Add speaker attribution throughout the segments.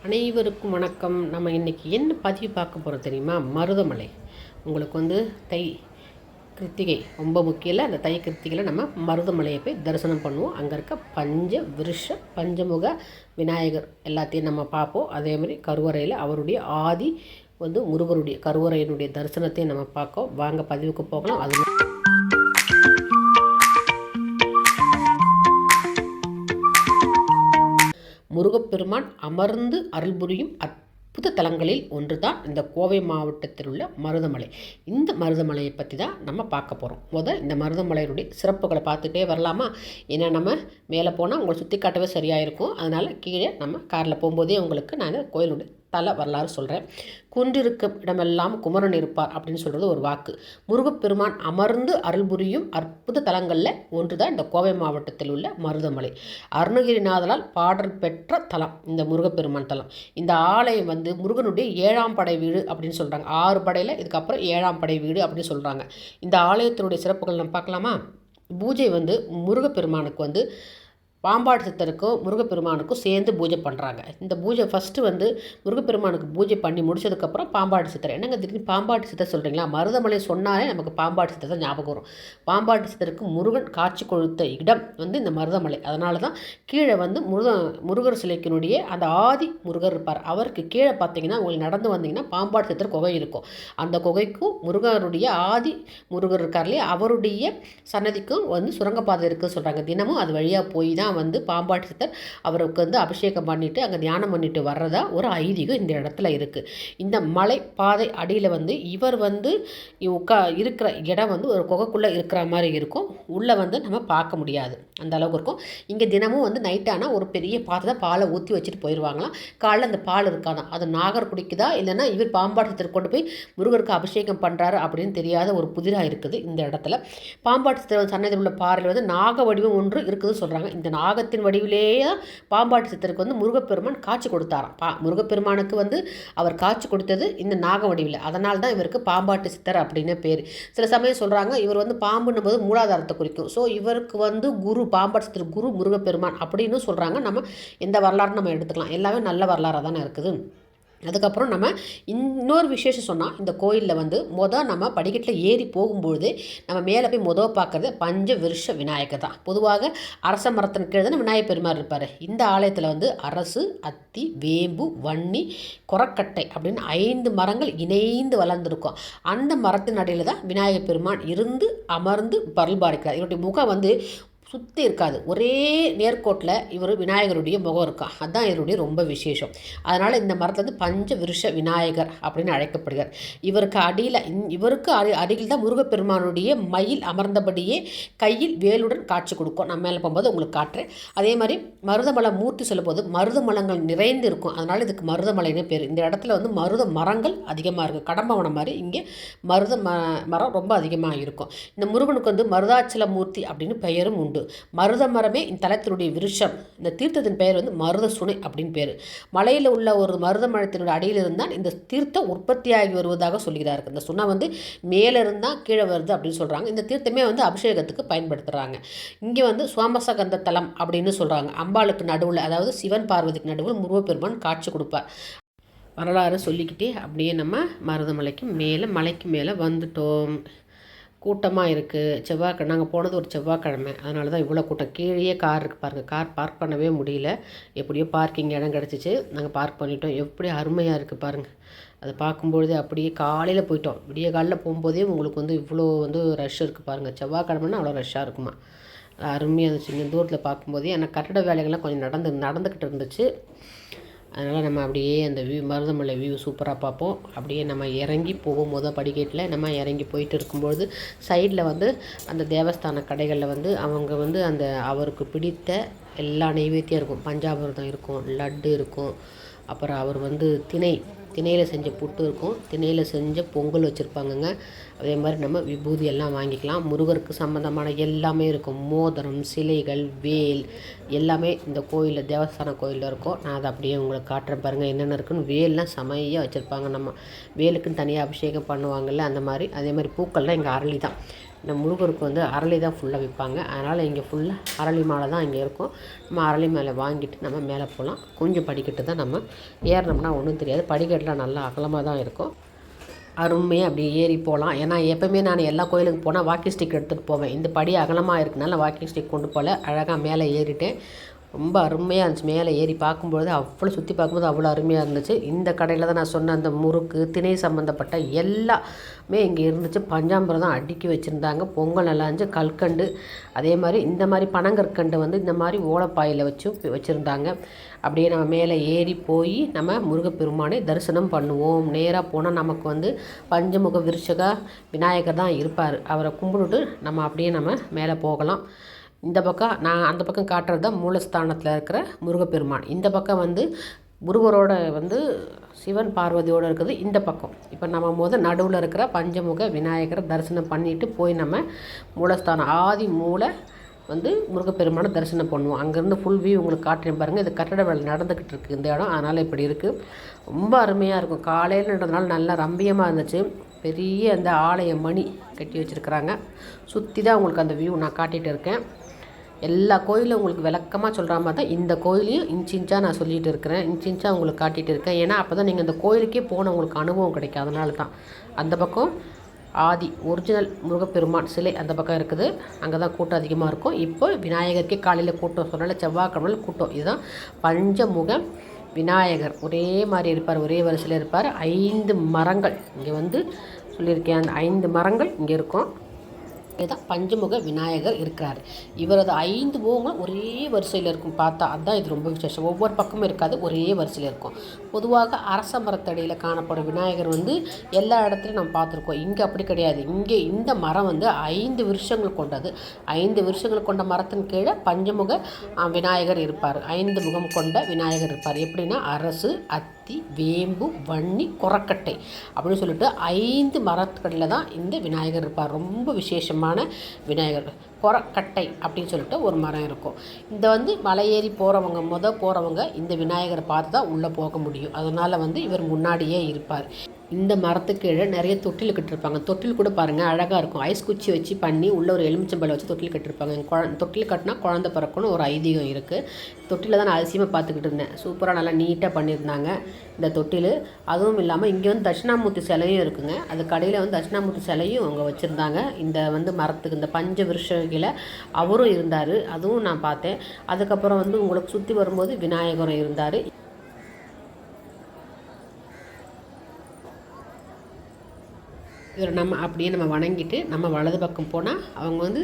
Speaker 1: அனைவருக்கும் வணக்கம். நம்ம இன்றைக்கி என்ன பதிவு பார்க்க போகிறோம் தெரியுமா? மருதமலை. உங்களுக்கு தை கிருத்திகை ரொம்ப முக்கியம் இல்லை. அந்த தை கிருத்திகையில் நம்ம மருதமலையை போய் தரிசனம் பண்ணுவோம். அங்கே இருக்க பஞ்சமுக விநாயகர் எல்லாத்தையும் நம்ம பார்ப்போம். அதேமாதிரி கருவறையில் அவருடைய ஆதி முருகருடைய கருவறையினுடைய தரிசனத்தையும் நம்ம பார்க்கோம். வாங்க பதிவுக்கு போகலாம். அது முருகப்பெருமான் அமர்ந்து அருள் புரியும் அற்புத தலங்களில் ஒன்று தான் இந்த கோவை மாவட்டத்தில் உள்ள மருதமலை. இந்த மருதமலையை பற்றி தான் நம்ம பார்க்க போகிறோம். இந்த மருதமலையினுடைய சிறப்புகளை பார்த்துட்டே வரலாமா? ஏன்னா நம்ம மேலே போனால் உங்களை சுற்றி காட்டவே சரியாக இருக்கும். அதனால் கீழே நம்ம காரில் போகும்போதே உங்களுக்கு நான் கோயிலுடைய தல வரலாறு சொல்கிறேன். குன்றிருக்கும் இடமெல்லாம் குமரன் இருப்பார் அப்படின்னு சொல்கிறது ஒரு வாக்கு. முருகப்பெருமான் அமர்ந்து அருள் புரியும் அற்புத தலங்களில் ஒன்று தான் இந்த கோவை மாவட்டத்தில் உள்ள மருதமலை. அருணகிரிநாதரால் பாடல் பெற்ற தலம் இந்த முருகப்பெருமான் தலம். இந்த ஆலயம் முருகனுடைய 7ஆம் படை வீடு அப்படின்னு சொல்கிறாங்க. 6 படையில் இதுக்கப்புறம் 7ஆம் படை வீடு அப்படின்னு சொல்கிறாங்க. இந்த ஆலயத்தினுடைய சிறப்புகள் நம்ம பார்க்கலாமா? பூஜை முருகப்பெருமானுக்கு பாம்பாடு சித்தருக்கும் முருகப்பெருமானுக்கும் சேர்ந்து பூஜை பண்ணுறாங்க. இந்த பூஜை ஃபஸ்ட்டு முருகப்பெருமானுக்கு பூஜை பண்ணி முடிச்சதுக்கப்புறம் பாம்பாடு சித்தர். என்னங்க திடீர்னு பாம்பாடு சித்தர் சொல்கிறீங்களா? மருதமலை சொன்னாலே நமக்கு பாம்பாடு சித்தர் தான் ஞாபகம் வரும். பாம்பாடு சித்தருக்கு முருகன் காட்சி கொடுத்த இடம் இந்த மருதமலை. அதனால தான் கீழே முருகர் சிலைக்கினுடைய அந்த ஆதி முருகர் இருப்பார். அவருக்கு கீழே பார்த்தீங்கன்னா உங்களுக்கு நடந்து வந்தீங்கன்னா பாம்பாடு சித்தர் குகை இருக்கும். அந்த குகைக்கும் முருகருடைய ஆதி முருகர் இருக்கார் இல்லையா, அவருடைய சன்னதிக்கும் சுரங்கப்பாதை இருக்குன்னு சொல்கிறாங்க. தினமும் அது வழியாக போய் தான் பாம்பாடு சித்தர் அவருக்கு அபிஷேகம் பண்ணிட்டு அங்கே தியானம் பண்ணிட்டு வர்றதா ஒரு ஐதீகம் இந்த இடத்துல இருக்குது. இந்த மலை பாதை அடியில் இவர் இருக்கிற இடம் ஒரு குகைக்குள்ளே இருக்கிற மாதிரி இருக்கும். உள்ளே நம்ம பார்க்க முடியாது, அந்த அளவுக்கு இருக்கும். இங்கே தினமும் நைட்டானால் ஒரு பெரிய பாத்திரத்தை பாலை ஊற்றி வச்சுட்டு போயிடுவாங்களாம். காலைல அந்த பால் இருக்காதான், அது நாகர் குடிக்குதா இல்லைன்னா இவர் பாம்பாடு சித்தர் கொண்டு போய் முருகருக்கு அபிஷேகம் பண்ணுறாரு அப்படின்னு தெரியாத ஒரு புதிராக இருக்குது இந்த இடத்துல. பாம்பாடு சித்தர் சன்னதியில் உள்ள பாறையில் நாக வடிவம் ஒன்று இருக்குதுன்னு சொல்கிறாங்க. இந்த நாகத்தின் வடிவிலேயே பாம்பாட்டு சித்தருக்கு முருகப்பெருமான் காட்சி கொடுத்தாராம். முருகப்பெருமானுக்கு அவர் காட்சி கொடுத்தது இந்த நாக வடிவில். அதனால தான் இவருக்கு பாம்பாட்டு சித்தர் அப்படின்னு பேர். சில சமயம் சொல்கிறாங்க இவர் பாம்புன்னும் போது மூலாதாரத்தை குறிக்கும். ஸோ இவருக்கு குரு பாம்பாட்டு சித்தர் குரு முருகப்பெருமான் அப்படின்னு சொல்கிறாங்க. நம்ம எந்த வரலாறு நம்ம எடுத்துக்கலாம், எல்லாமே நல்ல வரலாறாக தானே இருக்குது. அதுக்கப்புறம் நம்ம இன்னொரு விசேஷம் சொன்னால், இந்த கோயிலில் நம்ம படிக்கட்டில் ஏறி போகும்பொழுது நம்ம மேலே போய் பார்க்குறது பஞ்ச விருஷ விநாயகர் தான். பொதுவாக அரச மரத்தின் கீழே தான் விநாயகர் பெருமாள் இருப்பார். இந்த ஆலயத்தில் அரசு, அத்தி, வேம்பு, வன்னி, கொரக்கட்டை அப்படின்னு 5 மரங்கள் இணைந்து வளர்ந்துருக்கும். அந்த மரத்தின் அடியில் தான் விநாயகர் பெருமான் இருந்து அமர்ந்து பருள்பாலிக்கிறார். இவருடைய முகம் சுற்றி இருக்காது, ஒரே நேர்கோட்டில் இவர் விநாயகருடைய முகம் இருக்கா. அதுதான் இவருடைய ரொம்ப விசேஷம். அதனால் இந்த மரத்தில் பஞ்ச விருஷ விநாயகர் அப்படின்னு அழைக்கப்படுகிறார். இவருக்கு அடியில் தான் முருகப்பெருமானுடைய மயில் அமர்ந்தபடியே கையில் வேலுடன் காட்சி கொடுக்கும். நான் மேலே போகும்போது உங்களுக்கு காட்டுறேன். அதே மாதிரி மருதமலை மூர்த்தி சொல்லும்போது மருதமலங்கள் நிறைந்து இருக்கும். அதனால் இதுக்கு மருதமலைன்னு பேர். இந்த இடத்துல மருத மரங்கள் அதிகமாக இருக்குது. கடம்பவனம் மாதிரி இங்கே மருத மரம் ரொம்ப அதிகமாக இருக்கும். இந்த முருகனுக்கு மருதாச்சல மூர்த்தி அப்படின்னு பெயரும் உண்டு. மருத மரமே இந்த தலத்தினுடைய விருஷம். இந்த தீர்த்தத்தின் பெயர் மருத சுனை அப்படின்னு பேர். மலையில் உள்ள ஒரு மருத மரத்தினுடைய அடியில் இருந்தால் இந்த தீர்த்தம் உற்பத்தியாகி வருவதாக சொல்கிறார்கள். இந்த சுனை மேலே இருந்தால் கீழே வருது அப்படின்னு சொல்கிறாங்க. இந்த தீர்த்தமே அபிஷேகத்துக்கு பயன்படுத்துகிறாங்க. இங்கே சோமசகந்த தலம் அப்படின்னு சொல்கிறாங்க. அம்பாளுக்கு நடுவில், அதாவது சிவன் பார்வதிக்கு நடுவில் முருகப்பெருமான் காட்சி கொடுப்பார். வரலாறு சொல்லிக்கிட்டே அப்படியே நம்ம மருதமலைக்கு மலைக்கு மேலே வந்துட்டோம். கூட்டமாக இருக்குது. நாங்கள் போனது ஒரு செவ்வாய்க்கிழமை. அதனால தான் இவ்வளோ கூட்டம். கீழே கார் இருக்குது பாருங்கள். கார் பார்க் பண்ணவே முடியல. எப்படியோ பார்க்கிங் இடம் கிடச்சிச்சு, நாங்கள் பார்க் பண்ணிட்டோம். எப்படி அருமையாக இருக்குது பாருங்கள். அதை பார்க்கும்பொழுதே அப்படியே காலையில் போயிட்டோம். விடிய காலையில் போகும்போதே உங்களுக்கு இவ்வளோ ரஷ் இருக்குது பாருங்கள். செவ்வாய்க்கிழமைன்னா அவ்வளோ ரஷ்ஷாக இருக்குமா. அருமையாக இருந்துச்சு. இங்கே தூரத்தில் பார்க்கும்போதே ஆனால் கட்டட வேலைகள்லாம் கொஞ்சம் நடந்துக்கிட்டு இருந்துச்சு. அதனால் நம்ம அப்படியே அந்த மருதமலை வியூ சூப்பராக பார்ப்போம். அப்படியே நம்ம இறங்கி போகும் படிக்கட்டில் நம்ம இறங்கி போயிட்டு இருக்கும்பொழுது சைடில் அந்த தேவஸ்தான கடைகளில் அவங்க அந்த அவருக்கு பிடித்த எல்லா நெய்வேத்தியம் இருக்கும். பஞ்சாமிர்தம் இருக்கும், லட்டு இருக்கும், அப்புறம் அவர் திணையில் செஞ்ச புட்டு இருக்கும், திணையில் செஞ்ச பொங்கல் வச்சுருப்பாங்கங்க. அதே மாதிரி நம்ம விபூதி எல்லாம் வாங்கிக்கலாம். முருகருக்கு சம்மந்தமான எல்லாமே இருக்கும். மோதிரம், சிலைகள், வேல் எல்லாமே இந்த கோயிலில் தேவஸ்தான கோயிலில் இருக்கும். நான் அதை அப்படியே உங்களுக்கு காட்டுறேன் பாருங்கள் என்னென்ன இருக்குன்னு. வேல்லாம் செமையாக வச்சுருப்பாங்க. நம்ம வேலுக்குன்னு தனியாக அபிஷேகம் பண்ணுவாங்கள்ல, அந்த மாதிரி. அதே மாதிரி பூக்கள்லாம் இங்கே அரளி தான். இந்த முருகருக்கு வந்து அரளி தான் ஃபுல்லாக விற்பாங்க. அதனால் இங்கே ஃபுல்லாக அரளி மாலை தான் இங்கே இருக்கும். நம்ம அரளி மாலை வாங்கிட்டு நம்ம மேலே போகலாம். கொஞ்சம் படிக்கட்டு தான், நம்ம ஏறினோம்னா ஒன்றும் தெரியாது. படிக்கட்டுலாம் நல்லா அகலமாக தான் இருக்கும். அருமையாக அப்படி ஏறி போகலாம். ஏன்னா எப்போவுமே நான் எல்லா கோயிலுக்கு போனால் வாக்கிங் ஸ்டிக் எடுத்துகிட்டு போவேன். இந்த படி அகலமாக இருக்குனால வாக்கிங் ஸ்டிக் கொண்டு போகல. அழகாக மேலே ஏறிட்டேன். ரொம்ப அருமையாக இருந்துச்சு. மேலே ஏறி பார்க்கும்பொழுது அவ்வளோ சுற்றி பார்க்கும்போது அவ்வளோ அருமையாக இருந்துச்சு. இந்த கடையில் தான் நான் சொன்ன அந்த முறுக்கு, திணை சம்மந்தப்பட்ட எல்லாமே இங்கே இருந்துச்சு. பஞ்சாமிரம் தான் அடுக்கி வச்சுருந்தாங்க. பொங்கல் நல்லா இருந்துச்சு. கல்கண்டு அதே மாதிரி இந்த மாதிரி பனங்கற்கண்டு வந்து இந்த மாதிரி ஓலைப்பாயில் வச்சுருந்தாங்க. அப்படியே நம்ம மேலே ஏறி போய் நம்ம முருகப்பெருமானை தரிசனம் பண்ணுவோம். நேராக போனால் நமக்கு வந்து பஞ்சமுக விருஷக விநாயகர் தான் இருப்பார். அவரை கும்பிட்டுட்டு நம்ம அப்படியே நம்ம மேலே போகலாம். இந்த பக்கம் நான் அந்த பக்கம் காட்டுறது தான் மூலஸ்தானத்தில் இருக்கிற முருகப்பெருமான். இந்த பக்கம் வந்து முருகரோட வந்து சிவன் பார்வதியோடு இருக்குது இந்த பக்கம். இப்போ நம்ம நடுவில் இருக்கிற பஞ்சமுக விநாயகரை தரிசனம் பண்ணிவிட்டு போய் நம்ம மூலஸ்தானம் ஆதி மூல வந்து முருகப்பெருமானை தரிசனம் பண்ணுவோம். அங்கேருந்து ஃபுல் வியூ உங்களுக்கு காட்டுறேன் பாருங்கள். இது கட்டட வேலை நடந்துக்கிட்டு இருக்குது இந்த இடம். அதனால் இப்படி இருக்குது. ரொம்ப அருமையாக இருக்கும். காலையில்ன்றதுனால நல்லா ரம்பியமாக இருந்துச்சு. பெரிய அந்த ஆலய மணி கட்டி வச்சுருக்குறாங்க. சுற்றி தான் உங்களுக்கு அந்த வியூ நான் காட்டிகிட்டு இருக்கேன். எல்லா கோயிலும் உங்களுக்கு விளக்கமாக சொல்கிற மாதிரி தான் இந்த கோயிலையும் இன்ச்சாக நான் சொல்லிகிட்டு இருக்கிறேன். இன்ச்சாக உங்களுக்கு காட்டிகிட்டு இருக்கேன். ஏன்னா அப்போ தான் நீங்கள் அந்த கோயிலுக்கே போன உங்களுக்கு அனுபவம் கிடைக்கும். அதனால தான் அந்த பக்கம் ஆதி ஒரிஜினல் முருகப்பெருமான் சிலை அந்த பக்கம் இருக்குது. அங்கே தான் கூட்டம் அதிகமாக இருக்கும். இப்போ விநாயகருக்கே காலையில் கூட்டம் சொன்னால செவ்வாய்க்கிழமையில் கூட்டம். இதுதான் பஞ்சமுக விநாயகர். ஒரே மாதிரி இருப்பார், ஒரே வரிசையில் இருப்பார். 5 மரங்கள் இங்கே வந்து சொல்லியிருக்கேன். அந்த 5 மரங்கள் இங்கே இருக்கும். இதுதான் பஞ்சமுக விநாயகர் இருக்கிறார். இவரது 5 முகங்களும் ஒரே வரிசையில் இருக்கும். பார்த்தா அதுதான் இது ரொம்ப விசேஷம். ஒவ்வொரு பக்கமும் இருக்காது, ஒரே வரிசையில் இருக்கும். பொதுவாக அரச மரத்தடியில் காணப்படும் விநாயகர் வந்து எல்லா இடத்துலையும் நம்ம பார்த்துருக்கோம். இங்கே அப்படி கிடையாது. இங்கே இந்த மரம் வந்து 5 விருஷங்கள் கொண்டது. 5 விருஷங்கள் கொண்ட மரத்தின் கீழே பஞ்சமுக விநாயகர் இருப்பார். 5 முகம் கொண்ட விநாயகர் இருப்பார். எப்படின்னா அரசு, அத்தி, வேம்பு, வன்னி, கொரக்கட்டை அப்படின்னு சொல்லிட்டு 5 மரத்துக்களில் தான் இந்த விநாயகர் இருப்பார். ரொம்ப விசேஷமான விநாயகர். கொரக்கட்டை அப்படின்னு சொல்லிட்டு ஒரு மரம் இருக்கும். இந்த வந்து மலை ஏறி போகிறவங்க இந்த விநாயகரை பார்த்து தான் உள்ளே போக முடியும். அதனால் வந்து இவர் முன்னாடியே இருப்பார். இந்த மரத்துக்கு கீழே நிறைய தொட்டில் கட்டிருப்பாங்க. தொட்டில் கூட பாருங்கள் அழகாக இருக்கும். ஐஸ் குச்சி வச்சு பண்ணி உள்ளே ஒரு எலுமிச்சம்பழம் வச்சு தொட்டில் கட்டிருப்பாங்க. தொட்டில் கட்டினா குழந்தை பிறக்கணும் ஒரு ஐதீகம் இருக்குது. தொட்டில் தான் நான் அதிசயமாக பார்த்துக்கிட்டு இருந்தேன். சூப்பராக நல்லா நீட்டாக பண்ணியிருந்தாங்க இந்த தொட்டில். அதுவும் இல்லாமல் இங்கே வந்து தட்சிணாமூர்த்தி சிலையும் இருக்குங்க. அது கடையில் வந்து தட்சிணாமூர்த்தி சிலையும் அவங்க வச்சுருந்தாங்க. இந்த வந்து மரத்துக்கு இந்த பஞ்ச விருஷகில அவரும் இருந்தார். அதுவும் நான் பார்த்தேன். அதுக்கப்புறம் வந்து உங்களுக்கு சுற்றி வரும்போது விநாயகரும் இருந்தார். இவர் நம்ம அப்படியே நம்ம வணங்கிட்டு நம்ம வலது பக்கம் போனால் அவங்க வந்து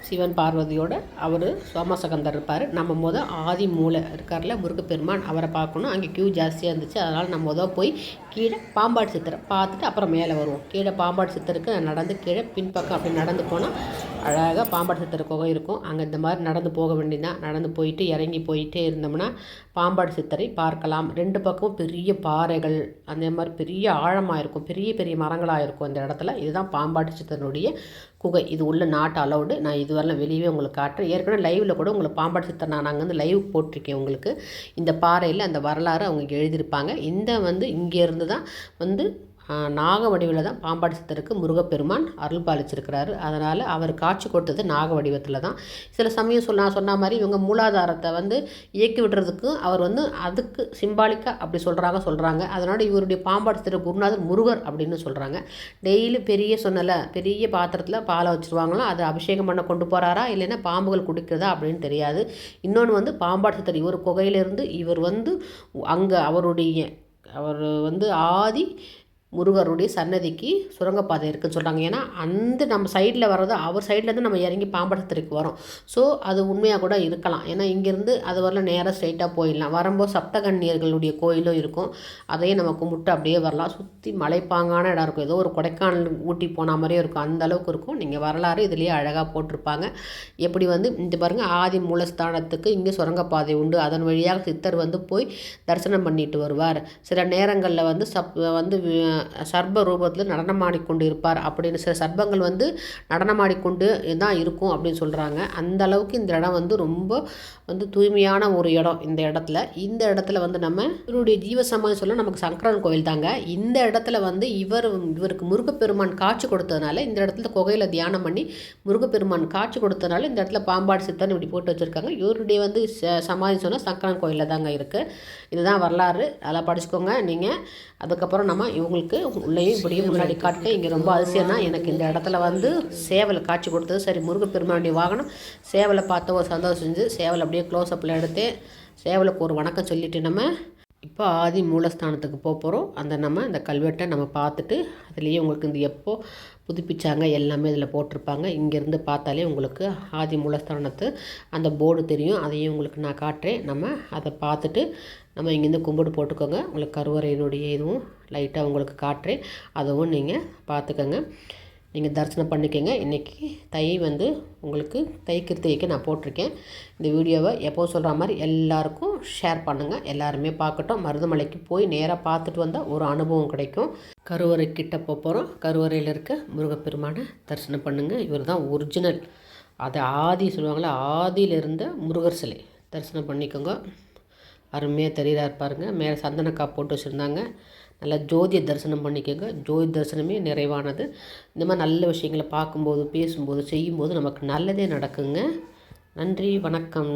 Speaker 1: சிவன் பார்வதியோட அவர் சோமசகந்தர் இருப்பார். நம்ம ஆதி மூலை இருக்கார்ல முருகப்பெருமான், அவரை பார்க்கணும். அங்கே க்யூ ஜாஸ்தியாக இருந்துச்சு. அதனால் நம்ம போய் கீழே பாம்பாடு சித்தரை பார்த்துட்டு அப்புறம் மேலே வருவோம். கீழே பாம்பாடு சித்தருக்கு நடந்து கீழே பின்பக்கம் அப்படி நடந்து போனால் அழகாக பாம்பாடு சித்தர் குகை இருக்கும். அங்கே இந்த மாதிரி நடந்து போக வேண்டியதான். நடந்து போயிட்டு இறங்கி போயிட்டே இருந்தோம்னா பாம்பாடு சித்தரை பார்க்கலாம். 2 பக்கமும் பெரிய பாறைகள் அந்த மாதிரி பெரிய ஆழமாக இருக்கும். பெரிய பெரிய மரங்களாக இருக்கும் இந்த இடத்துல. இதுதான் பாம்பாடு சித்தனுடைய குகை. இது உள்ள நாட் அலௌடு. நான் இதுவரையிலும் வெளியே உங்களுக்கு காட்டுறேன். ஏற்கனவே லைவில் கூட உங்களுக்கு பாம்பாடு சித்தர் நான் அங்கே வந்து லைவ் போட்டிருக்கேன். உங்களுக்கு இந்த பாறையில் அந்த வரலாறு அவங்க எழுதியிருப்பாங்க. இந்த வந்து இங்கேருந்து தான் வந்து நாக வடிவில் தான் பாம்பாடு சித்தருக்கு முருகப்பெருமான் அருள் பாலிச்சிருக்கிறாரு. அதனால் அவர் காட்சி கொடுத்தது நாக வடிவத்தில் தான். சில சமயம் சொன்ன மாதிரி இவங்க மூலாதாரத்தை வந்து இயக்கி விடுறதுக்கு அவர் வந்து அதுக்கு சிம்பாலிக்காக அப்படி சொல்கிறாங்க. அதனால் இவருடைய பாம்பாடு சித்தர் குருநாதர் முருகர் அப்படின்னு சொல்கிறாங்க. டெய்லி பெரிய பாத்திரத்தில் பாலை வச்சுருவாங்களாம். அது அபிஷேகம் பண்ண கொண்டு போகிறாரா இல்லைன்னா பாம்புகள் குடிக்கிறதா அப்படின்னு தெரியாது. இன்னொன்று வந்து பாம்பாடு சித்தர் இவர் குகையிலிருந்து இவர் வந்து அங்கே அவர் வந்து ஆதி முருகருடைய சன்னதிக்கு சுரங்கப்பாதை இருக்குதுன்னு சொல்கிறாங்க. ஏன்னா அந்த நம்ம சைடில் வர்றது அவர் சைட்லேருந்து நம்ம இறங்கி பாம்பாடு சித்தருக்கு வரோம். ஸோ அது உண்மையாக கூட இருக்கலாம். ஏன்னா இங்கேருந்து அது வரலாம் நேராக ஸ்ட்ரைட்டாக போயிடலாம். வரும்போது சப்தகன்னியர்களுடைய கோயிலும் இருக்கும். அதையும் நம்ம கும்பிட்டு அப்படியே வரலாம். சுற்றி மலைப்பாங்கான இடம் இருக்கும். ஏதோ ஒரு கொடைக்கானல் ஊட்டி போன மாதிரியே இருக்கும். அந்த அளவுக்கு இருக்கும். நீங்கள் வரலாறு இதுலேயே அழகாக போட்டிருப்பாங்க. எப்படி வந்து இந்த பாருங்கள் ஆதி மூலஸ்தானத்துக்கு இங்கே சுரங்கப்பாதை உண்டு. அதன் வழியாக சித்தர் வந்து போய் தரிசனம் பண்ணிட்டு வருவார். சில நேரங்களில் வந்து சர்ப ரூபத்தில் நடனமாடிக்கொண்டு இருப்பார் அப்படின்னு சில சர்பங்கள் வந்து நடனமாடிக்கொண்டு தான் இருக்கும் அப்படின்னு சொல்கிறாங்க. அந்த அளவுக்கு இந்த இடம் வந்து ரொம்ப வந்து தூய்மையான ஒரு இடம். இந்த இடத்துல வந்து நம்ம இவருடைய ஜீவசமாதி சொல்ல நமக்கு சங்கரன் கோவில் தாங்க. இந்த இடத்துல வந்து இவருக்கு முருகப்பெருமான் காட்சி கொடுத்ததுனால இந்த இடத்துல குகையில் தியானம் பண்ணி முருகப்பெருமான் காட்சி கொடுத்ததுனால இந்த இடத்துல பாம்பாடு சித்தன் இப்படி போட்டு வச்சுருக்காங்க. இவருடைய வந்து சமாதி சொன்னால் சங்கரன் கோயிலில் தாங்க இருக்குது. இதுதான் வரலாறு, அதெல்லாம் படிச்சுக்கோங்க நீங்கள். அதுக்கப்புறம் நம்ம இவங்களுக்கு உள்ளேயும் இப்படியும் முன்னாடி காட்டு. இங்கே ரொம்ப அதிசயம்னா எனக்கு இந்த இடத்துல வந்து சேவலை காட்சி கொடுத்தது. சரி, முருகப்பெருமானுடைய வாகனம் சேவலை பார்த்து ஒரு சந்தோஷம் செஞ்சு சேவலை அப்படியே க்ளோஸ்அப்பில் எடுத்து சேவலுக்கு ஒரு வணக்கம் சொல்லிவிட்டு நம்ம இப்போ ஆதி மூலஸ்தானத்துக்கு போகிறோம். இந்த கல்வெட்டை நம்ம பார்த்துட்டு அதுலேயே உங்களுக்கு இந்த எப்போ புதுப்பிச்சாங்க எல்லாமே இதில் போட்டிருப்பாங்க. இங்கேருந்து பார்த்தாலே உங்களுக்கு ஆதி மூலஸ்தானத்து அந்த போர்டு தெரியும். அதையும் உங்களுக்கு நான் காட்டுறேன். நம்ம அதை பார்த்துட்டு நம்ம இங்கேருந்து கும்பிடு போட்டுக்கோங்க. உங்களுக்கு கருவறையினுடைய இதுவும் லைட்டாக உங்களுக்கு காட்டுறேன். அதுவும் நீங்கள் பார்த்துக்கோங்க, நீங்கள் தரிசனம் பண்ணிக்கோங்க. இன்றைக்கி உங்களுக்கு தை கிருத்திகைக்கு நான் போட்டிருக்கேன். இந்த வீடியோவை எப்போ சொல்கிற மாதிரி எல்லாருக்கும் ஷேர் பண்ணுங்கள். எல்லாருமே பார்க்கட்டும். மருதமலைக்கு போய் நேராக பார்த்துட்டு வந்தால் ஒரு அனுபவம் கிடைக்கும். கருவறை கிட்ட போகிறோம். கருவறையில் இருக்க முருகப்பெருமானை தரிசனம் பண்ணுங்கள். இவர் தான் ஒரிஜினல், அது ஆதி சொல்லுவாங்களே, ஆதியில் இருந்த முருகர் சிலை. தரிசனம் பண்ணிக்கோங்க. அருமையாக தெரிகிறார் பாருங்க. மேலே சந்தனக்காய் போட்டு வச்சுருந்தாங்க. நல்லா ஜோதியை தரிசனம் பண்ணிக்கோங்க. ஜோதி தரிசனமே நிறைவானது. இந்த மாதிரி நல்ல விஷயங்களை பார்க்கும்போது, பேசும்போது, செய்யும்போது நமக்கு நல்லதே நடக்குங்க. நன்றி, வணக்கம்.